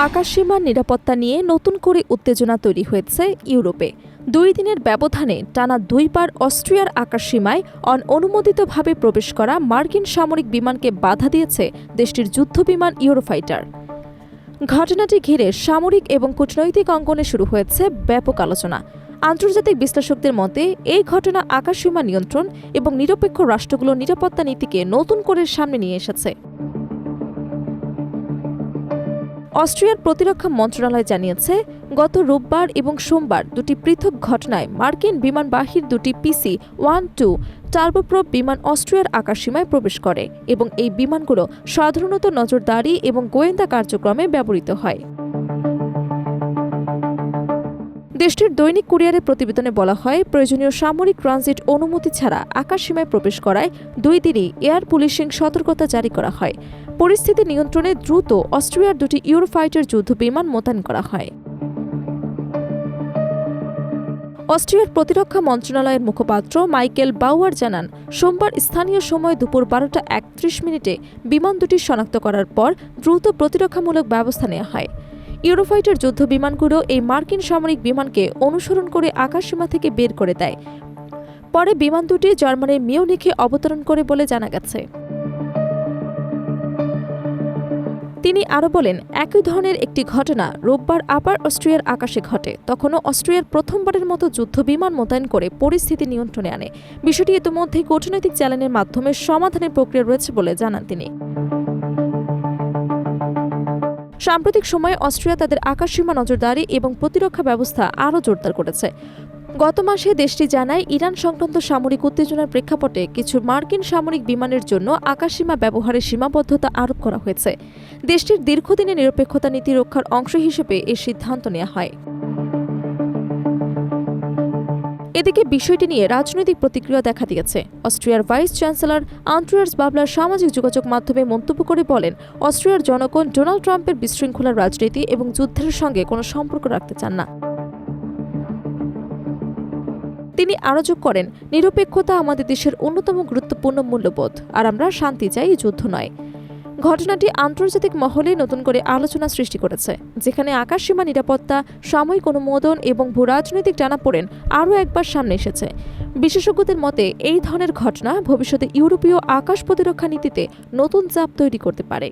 আকাশসীমার নিরাপত্তা নিয়ে নতুন করে উত্তেজনা তৈরি হয়েছে ইউরোপে। 2 দিনের ব্যবধানে টানা 2 বার অস্ট্রিয়ার আকাশসীমায় অনুমোদিতভাবে প্রবেশ করা মার্কিন সামরিক বিমানকে বাধা দিয়েছে দেশটির যুদ্ধবিমান ইউরোফাইটার। ঘটনাটি ঘিরে সামরিক এবং কূটনৈতিক অঙ্গনে শুরু হয়েছে ব্যাপক আলোচনা। আন্তর্জাতিক বিশ্লেষকদের মতে এই ঘটনা আকাশসীমা নিয়ন্ত্রণ এবং নিরপেক্ষ রাষ্ট্রগুলোর নিরাপত্তা নীতিকে নতুন করে সামনে নিয়ে এসেছে। অস্ট্রিয়ার প্রতিরক্ষা মন্ত্রণালয় জানিয়েছে, গত রোববার এবং সোমবার 2টি পৃথক ঘটনায় মার্কিন বিমানবাহীর 2টি PC-12 টার্বোপ্রপ বিমান অস্ট্রিয়ার আকাশসীমায় প্রবেশ করে এবং এই বিমানগুলো সাধারণত নজরদারি এবং গোয়েন্দা কার্যক্রমে ব্যবহৃত হয়। দেশটির দৈনিক কুরিয়ারের প্রতিবেদনে বলা হয়, প্রয়োজনীয় সামরিক ট্রানজিট অনুমতি ছাড়া আকাশসীমায় প্রবেশ করায় 2 দিনই এয়ার পুলিশিং সতর্কতা জারি করা হয়। পরিস্থিতি নিয়ন্ত্রণে দ্রুত অস্ট্রিয়ার 2টি ইউরোফাইটার যুদ্ধবিমান মোতায়েন করা হয়। অস্ট্রিয়ার প্রতিরক্ষা মন্ত্রণালয়ের মুখপাত্র মাইকেল বাউয়ার জানান, সোমবার স্থানীয় সময় দুপুর 12টা 31 বিমান দুটি শনাক্ত করার পর দ্রুত প্রতিরক্ষামূলক ব্যবস্থা নেওয়া হয়। ইউরোফাইটার যুদ্ধ বিমানগুলো এই মার্কিন সামরিক বিমানকে অনুসরণ করে আকাশসীমা থেকে বের করে দেয়। পরে বিমান দুটি জার্মানির মিউনিখে অবতরণ করে বলে জানা গেছে। তিনি আরও বলেন, একই ধরনের একটি ঘটনা রোববার আবার অস্ট্রিয়ার আকাশে ঘটে। তখনও অস্ট্রিয়ার প্রথমবারের মতো যুদ্ধ বিমান মোতায়েন করে পরিস্থিতি নিয়ন্ত্রণে আনে। বিষয়টি ইতিমধ্যেই কূটনৈতিক চ্যানেলের মাধ্যমে সমাধানের প্রক্রিয়া রয়েছে বলে জানান তিনি। সাম্প্রতিক সময়ে অস্ট্রিয়া তাদের আকাশসীমা নজরদারি এবং প্রতিরক্ষা ব্যবস্থা আরও জোরদার করেছে। গত মাসে দেশটি জানায়, ইরান সংক্রান্ত সামরিক উত্তেজনার প্রেক্ষাপটে কিছু মার্কিন সামরিক বিমানের জন্য আকাশসীমা ব্যবহারের সীমাবদ্ধতা আরোপ করা হয়েছে। দেশটির দীর্ঘদিনের নিরপেক্ষতা নীতি রক্ষার অংশ হিসেবে এই সিদ্ধান্ত নেওয়া হয়। এদিকে বিষয়টি নিয়ে রাজনৈতিক প্রতিক্রিয়া দেখা দিয়েছে। অস্ট্রিয়ার ভাইস চ্যান্সেলর আন্দ্রেয়াস বাবলার সামাজিক যোগাযোগ মাধ্যমে মন্তব্য করে বলেন, অস্ট্রিয়ার জনগণ ডোনাল্ড ট্রাম্পের বিশৃঙ্খলার রাজনীতি এবং যুদ্ধের সঙ্গে কোনো সম্পর্ক রাখতে চান না। তিনি আরও যোগ করেন, নিরপেক্ষতা আমাদের দেশের অন্যতম গুরুত্বপূর্ণ মূল্যবোধ, আর আমরা শান্তি চাই, যুদ্ধ নয়। ঘটনাটি আন্তর্জাতিক মহলে নতুন করে আলোচনা সৃষ্টি করেছে, যেখানে আকাশসীমা নিরাপত্তা, সাময়িক অনুমোদন এবং ভূরাজনৈতিক টানাপোড়েন আরও একবার সামনে এসেছে। বিশেষজ্ঞদের মতে, এই ধরনের ঘটনা ভবিষ্যতে ইউরোপীয় আকাশ প্রতিরক্ষা নীতিতে নতুন চাপ তৈরি করতে পারে।